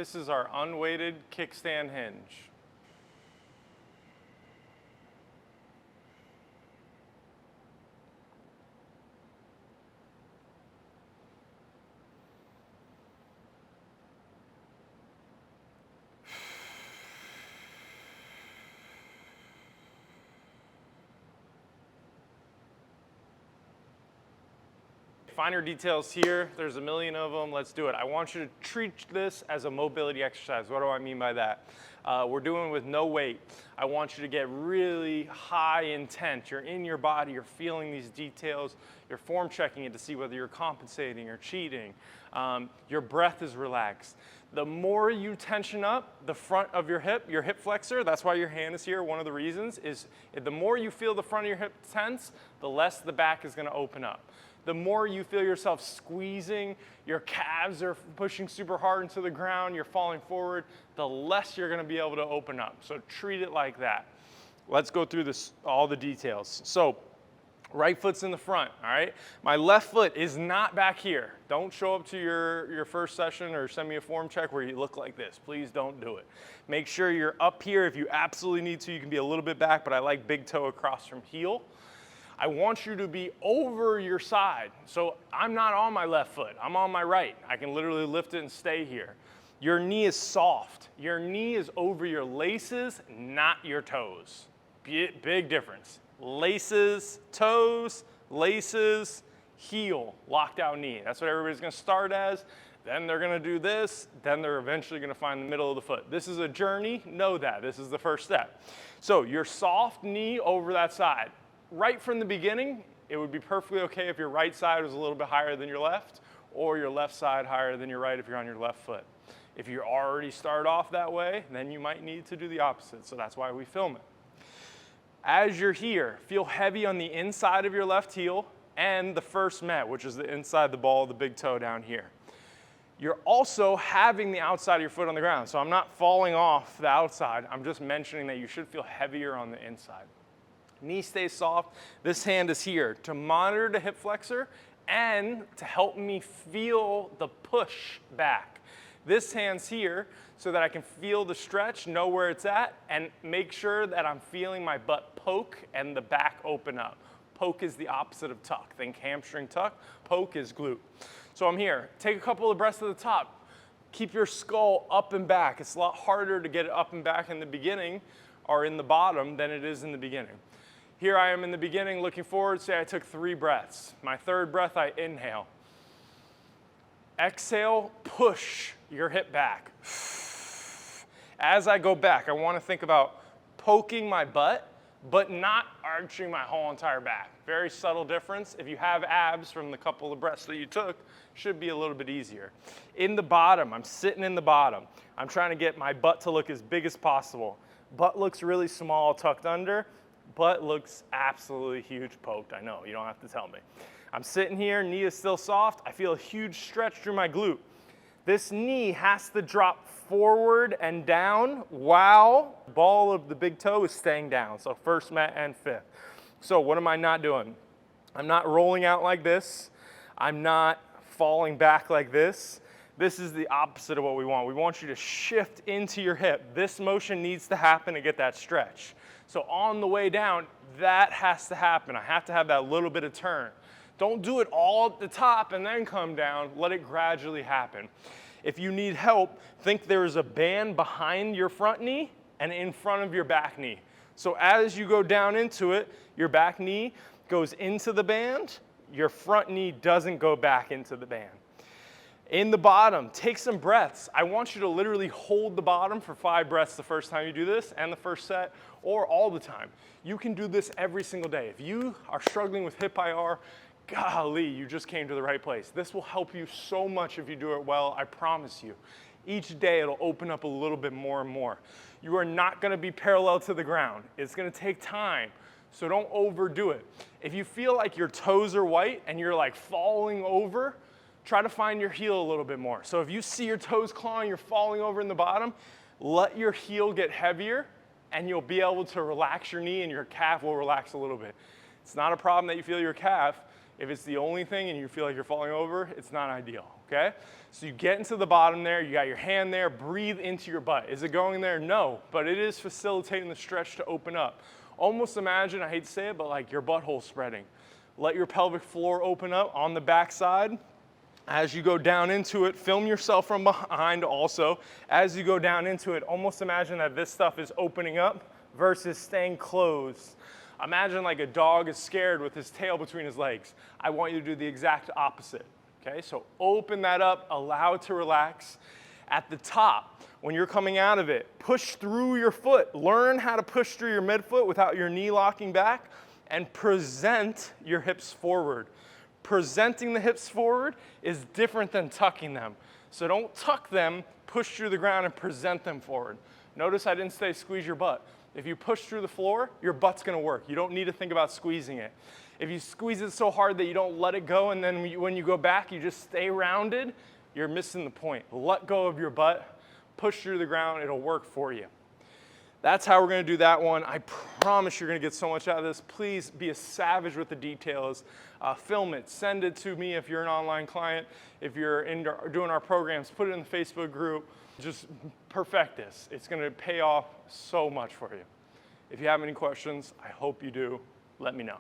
This is our unweighted kickstand hinge. Finer details here, there's a million of them, let's do it. I want you to treat this as a mobility exercise. What do I mean by that? We're doing with no weight. I want you to get really high intent. You're in your body, you're feeling these details, you're form checking it to see whether you're compensating or cheating. Your breath is relaxed. The more you tension up the front of your hip flexor, that's why your hand is here, one of the reasons is the more you feel the front of your hip tense, the less the back is gonna open up. The more you feel yourself squeezing, your calves are pushing super hard into the ground, you're falling forward, the less you're gonna be able to open up. So treat it like that. Let's go through this, all the details. So, right foot's in the front, all right? My left foot is not back here. Don't show up to your first session or send me a form check where you look like this. Please don't do it. Make sure you're up here. If you absolutely need to, you can be a little bit back, but I like big toe across from heel. I want you to be over your side. So I'm not on my left foot, I'm on my right. I can literally lift it and stay here. Your knee is soft. Your knee is over your laces, not your toes. Big difference. Laces, toes, laces, heel, locked out knee. That's what everybody's gonna start as. Then they're gonna do this, then they're eventually gonna find the middle of the foot. This is a journey, know that. This is the first step. So your soft knee over that side. Right from the beginning, it would be perfectly okay if your right side was a little bit higher than your left, or your left side higher than your right if you're on your left foot. If you already start off that way, then you might need to do the opposite, so that's why we film it. As you're here, feel heavy on the inside of your left heel and the first met, which is the inside the ball of the big toe down here. You're also having the outside of your foot on the ground, so I'm not falling off the outside, I'm just mentioning that you should feel heavier on the inside. Knee stays soft. This hand is here to monitor the hip flexor and to help me feel the push back. This hand's here so that I can feel the stretch, know where it's at, and make sure that I'm feeling my butt poke and the back open up. Poke is the opposite of tuck. Think hamstring tuck. Poke is glute. So I'm here. Take a couple of breaths to the top. Keep your skull up and back. It's a lot harder to get it up and back in the beginning or in the bottom than it is in the beginning. Here I am in the beginning, looking forward, say I took 3 breaths. My third breath, I inhale. Exhale, push your hip back. As I go back, I want to think about poking my butt, but not arching my whole entire back. Very subtle difference. If you have abs from the couple of breaths that you took, should be a little bit easier. In the bottom, I'm sitting in the bottom. I'm trying to get my butt to look as big as possible. Butt looks really small, tucked under. Butt looks absolutely huge poked. I know, you don't have to tell me. I'm sitting here, knee is still soft. I feel a huge stretch through my glute. This knee has to drop forward and down while the ball of the big toe is staying down. So first met and fifth. So what am I not doing? I'm not rolling out like this. I'm not falling back like this. This is the opposite of what we want. We want you to shift into your hip. This motion needs to happen to get that stretch. So on the way down, that has to happen. I have to have that little bit of turn. Don't do it all at the top and then come down. Let it gradually happen. If you need help, think there's a band behind your front knee and in front of your back knee. So as you go down into it, your back knee goes into the band, your front knee doesn't go back into the band. In the bottom, take some breaths. I want you to literally hold the bottom for 5 breaths the first time you do this and the first set, or all the time. You can do this every single day. If you are struggling with hip IR, golly, you just came to the right place. This will help you so much if you do it well, I promise you. Each day it'll open up a little bit more and more. You are not gonna be parallel to the ground. It's gonna take time, so don't overdo it. If you feel like your toes are white and you're like falling over, try to find your heel a little bit more. So if you see your toes clawing, you're falling over in the bottom, let your heel get heavier and you'll be able to relax your knee and your calf will relax a little bit. It's not a problem that you feel your calf. If it's the only thing and you feel like you're falling over, it's not ideal, okay? So you get into the bottom there, you got your hand there, breathe into your butt. Is it going there? No, but it is facilitating the stretch to open up. Almost imagine, I hate to say it, but like your butthole spreading. Let your pelvic floor open up on the back side. As you go down into it, film yourself from behind also. As you go down into it, almost imagine that this stuff is opening up versus staying closed. Imagine like a dog is scared with his tail between his legs. I want you to do the exact opposite, okay? So open that up, allow it to relax. At the top, when you're coming out of it, push through your foot. Learn how to push through your midfoot without your knee locking back, and present your hips forward. Presenting the hips forward is different than tucking them. So don't tuck them, push through the ground and present them forward. Notice I didn't say squeeze your butt. If you push through the floor, your butt's gonna work. You don't need to think about squeezing it. If you squeeze it so hard that you don't let it go and then when you go back, you just stay rounded, you're missing the point. Let go of your butt, push through the ground, it'll work for you. That's how we're gonna do that one. I promise you're gonna get so much out of this. Please be a savage with the details. Film it, send it to me if you're an online client. If you're doing our programs, put it in the Facebook group. Just perfect this. It's gonna pay off so much for you. If you have any questions, I hope you do. Let me know.